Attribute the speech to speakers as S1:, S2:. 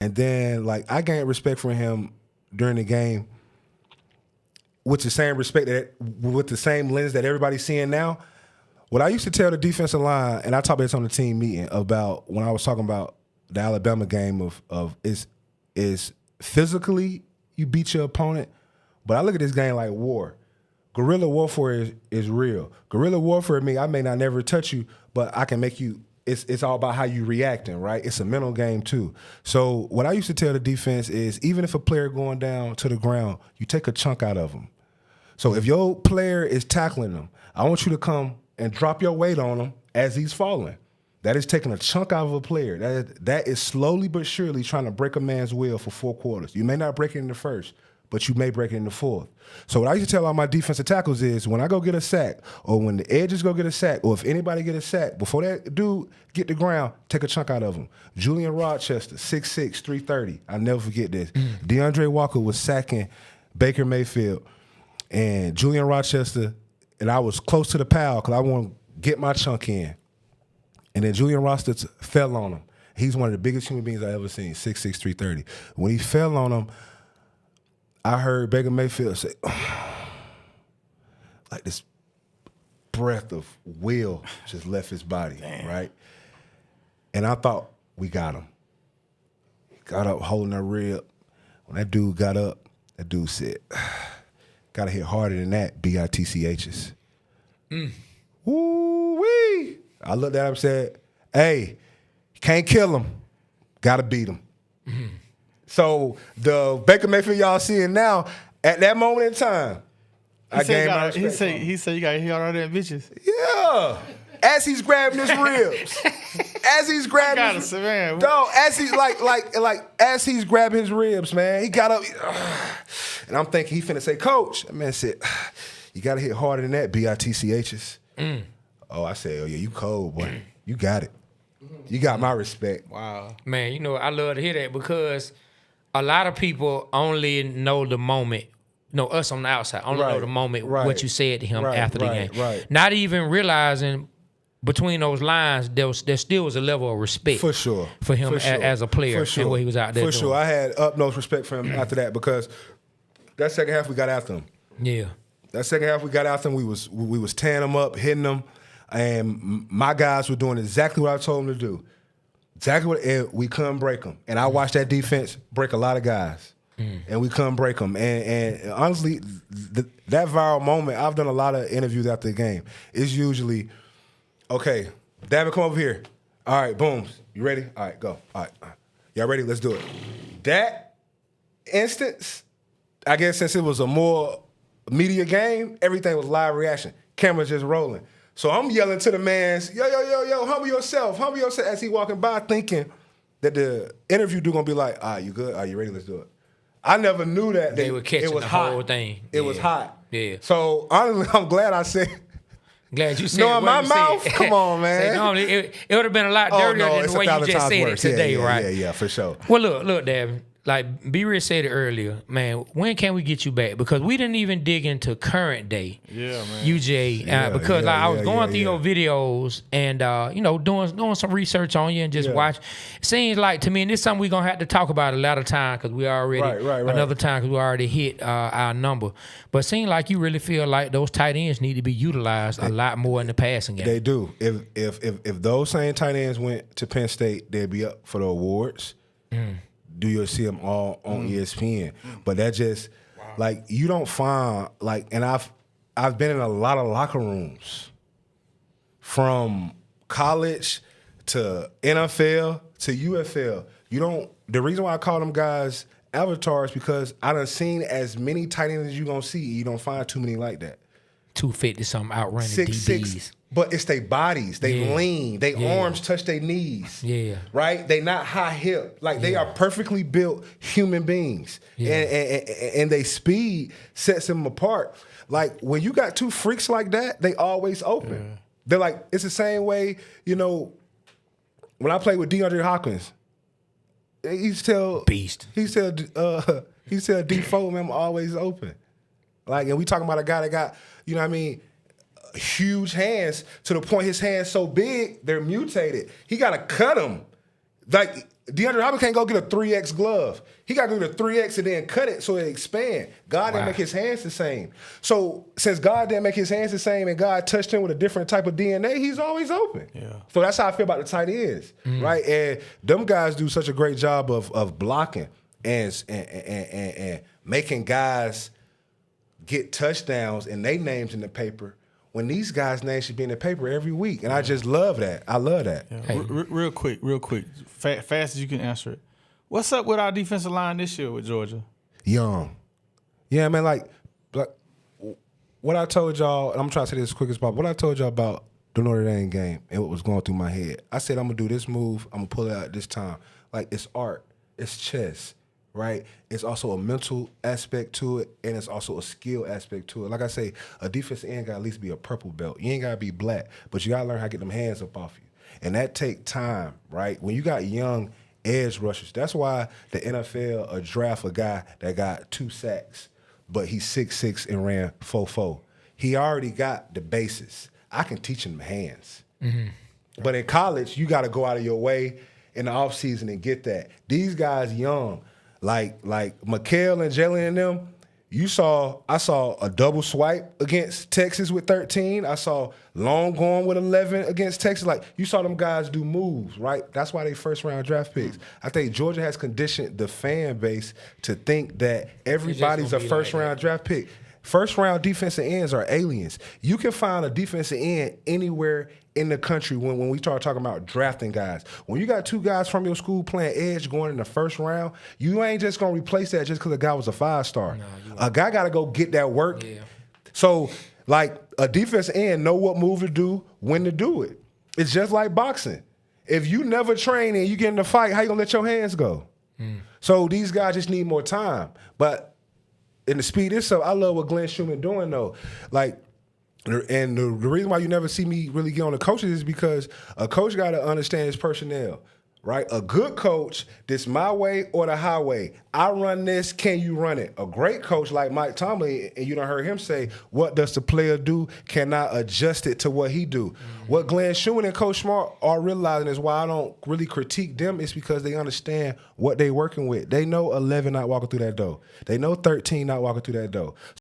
S1: And then, like, I gained respect for him during the game with the same respect, with the same lens that everybody's seeing now. What I used to tell the defensive line, and I talked about this on the team meeting, about when I was talking about the Alabama game of is physically you beat your opponent, but I look at this game like war. Guerrilla warfare is real. Guerrilla warfare means I may not never touch you, but I can make you. It's all about how you reacting, right? It's a mental game too. So what I used to tell the defense is, even if a player going down to the ground, you take a chunk out of them. So if your player is tackling them, I want you to come and drop your weight on him as he's falling. That is taking a chunk out of a player. That is slowly but surely trying to break a man's will for 4 quarters. You may not break it in the first, but you may break it in the fourth. So what I used to tell all my defensive tackles is, when I go get a sack, or when the edges go get a sack, or if anybody get a sack, before that dude get the ground, take a chunk out of him. Julian Rochester, 6'6", 330. I'll never forget this. DeAndre Walker was sacking Baker Mayfield, and Julian Rochester, and I was close to the pile because I want to get my chunk in. And then Julian Rochester fell on him. He's one of the biggest human beings I ever seen, 6'6", 330. When he fell on him, I heard Baker Mayfield say, like this breath of will just left his body, right? And I thought, we got him. He got up holding that rib. When that dude got up, that dude said, gotta hit harder than that, BITCHs. Woo-wee. I looked at him and said, hey, can't kill him, gotta beat him. So the Baker Mayfield y'all seeing now, at that moment in time, I gained my respect.
S2: He said you got to hit all that bitches.
S1: Yeah. As he's grabbing his ribs. As he's grabbing his ribs.
S2: Man.
S1: No, as he's as he's grabbing his ribs, man. He got up. And I'm thinking he finna say, Coach. That man said, you gotta hit harder than that, BITCHs. Oh, I said, oh yeah, you cold, boy. You got it. You got my respect.
S3: Wow. Man, you know, I love to hear that, because a lot of people only know the moment, us on the outside, only know the moment what you said to him after the game.
S1: Right.
S3: Not even realizing between those lines, there still was a level of respect.
S1: For sure.
S3: For him as a player and what he was out there doing.
S1: For sure. I had utmost respect for him after that, because that second half we got after him.
S3: Yeah.
S1: That second half we got after him, we was tearing them up, hitting them, and my guys were doing exactly what I told them to do. And we couldn't break them. And I watched that defense break a lot of guys. And we couldn't break them. And honestly, that viral moment, I've done a lot of interviews after the game. It's usually, okay, Devin, come over here. All right, boom. You ready? All right, go. All right. Y'all ready? Let's do it. That instance, I guess since it was a more media game, everything was live reaction. Cameras just rolling. So I'm yelling to the mans, yo, humble yourself, as he walking by, thinking that the interview dude gonna be like, all right, you good? Are you ready? Let's do it. I never knew that
S3: they were catching the whole thing.
S1: It was hot.
S3: Yeah.
S1: So honestly, I'm glad I said.
S3: Glad you said
S1: no, in my mouth? Come on, man.
S3: Normally, it would have been a lot dirtier than the way you just said it today, right?
S1: Yeah, for sure.
S3: Well, look, Devin. Like B-Rich said it earlier, man, when can we get you back? Because we didn't even dig into current day UJ. Because I was going through your videos and, doing some research on you and just watch. It seems like to me, and this is something we're going to have to talk about a lot of time because we already, another time because we already hit our number. But it seems like you really feel like those tight ends need to be utilized a lot more in the passing game.
S1: They do. If those same tight ends went to Penn State, they'd be up for the awards. Do you see them all on ESPN? But that just, like, you don't find, like, and I've been in a lot of locker rooms from college to NFL to UFL. The reason why I call them guys avatars because I done seen as many tight ends as you gonna see. You don't find too many like that.
S3: 250 something outrunning DBs.
S1: But it's their bodies. They lean. Their arms touch their knees.
S3: Yeah.
S1: Right? They not high hip. Like they are perfectly built human beings. Yeah. And they speed sets them apart. Like when you got two freaks like that, they always open. Yeah. They're like, it's the same way, when I played with DeAndre Hopkins, he's still
S3: beast.
S1: He's still D4, man, I'm always open. Like, and we talking about a guy that got, huge hands to the point his hands so big they're mutated. He got to cut them. Like DeAndre Hopkins can't go get a 3X glove. He got to do the 3X and then cut it so it expand. God didn't make his hands the same. So since God didn't make his hands the same and God touched him with a different type of DNA, he's always open. Yeah. So that's how I feel about the tight ends, right? And them guys do such a great job of blocking and making guys get touchdowns and their names in the paper when these guys' names should be in the paper every week. And I just love that. I love that.
S2: Yeah. Hey. Real quick, fast as you can answer it. What's up with our defensive line this year with Georgia?
S1: Young. Yeah, man, like what I told y'all, and I'm trying to say this as quick as possible, what I told y'all about the Notre Dame game and what was going through my head. I said, I'm going to do this move. I'm going to pull it out this time. Like, it's art. It's chess. Right? It's also a mental aspect to it, and it's also a skill aspect to it. Like I say, a defensive end got to at least be a purple belt. You ain't got to be black, but you got to learn how to get them hands up off you. And that take time, right? When you got young edge rushers, that's why the NFL draft a guy that got 2 sacks, but he's 6'6" and ran 4.4. He already got the basis. I can teach him hands. Mm-hmm. But in college, you got to go out of your way in the offseason and get that. These guys young, like Mikael and Jalen and them, I saw a double swipe against Texas with 13. I saw Long going with 11 against Texas. Like, you saw them guys do moves, right? That's why they first-round draft picks. I think Georgia has conditioned the fan base to think that everybody's a first-round draft pick. First-round defensive ends are aliens. You can find a defensive end anywhere in the country when we start talking about drafting guys. When you got 2 guys from your school playing edge going in the first round, you ain't just going to replace that just because a guy was a 5-star. No, a guy got to go get that work. Yeah. So, like, a defensive end know what move to do, when to do it. It's just like boxing. If you never train and you get in a fight, how you going to let your hands go? So these guys just need more time. But in the speed itself, I love what Glenn Schumann doing, though. Like, and the reason why you never see me really get on the coaches is because a coach got to understand his personnel, right? A good coach, this my way or the highway. I run this, can you run it? A great coach like Mike Tomlin, and you done heard him say, what does the player do? Can I adjust it to what he do? Mm-hmm. What Glenn Schumann and Coach Smart are realizing is why I don't really critique them is because they understand what they working with. They know 11 not walking through that door. They know 13 not walking through that door.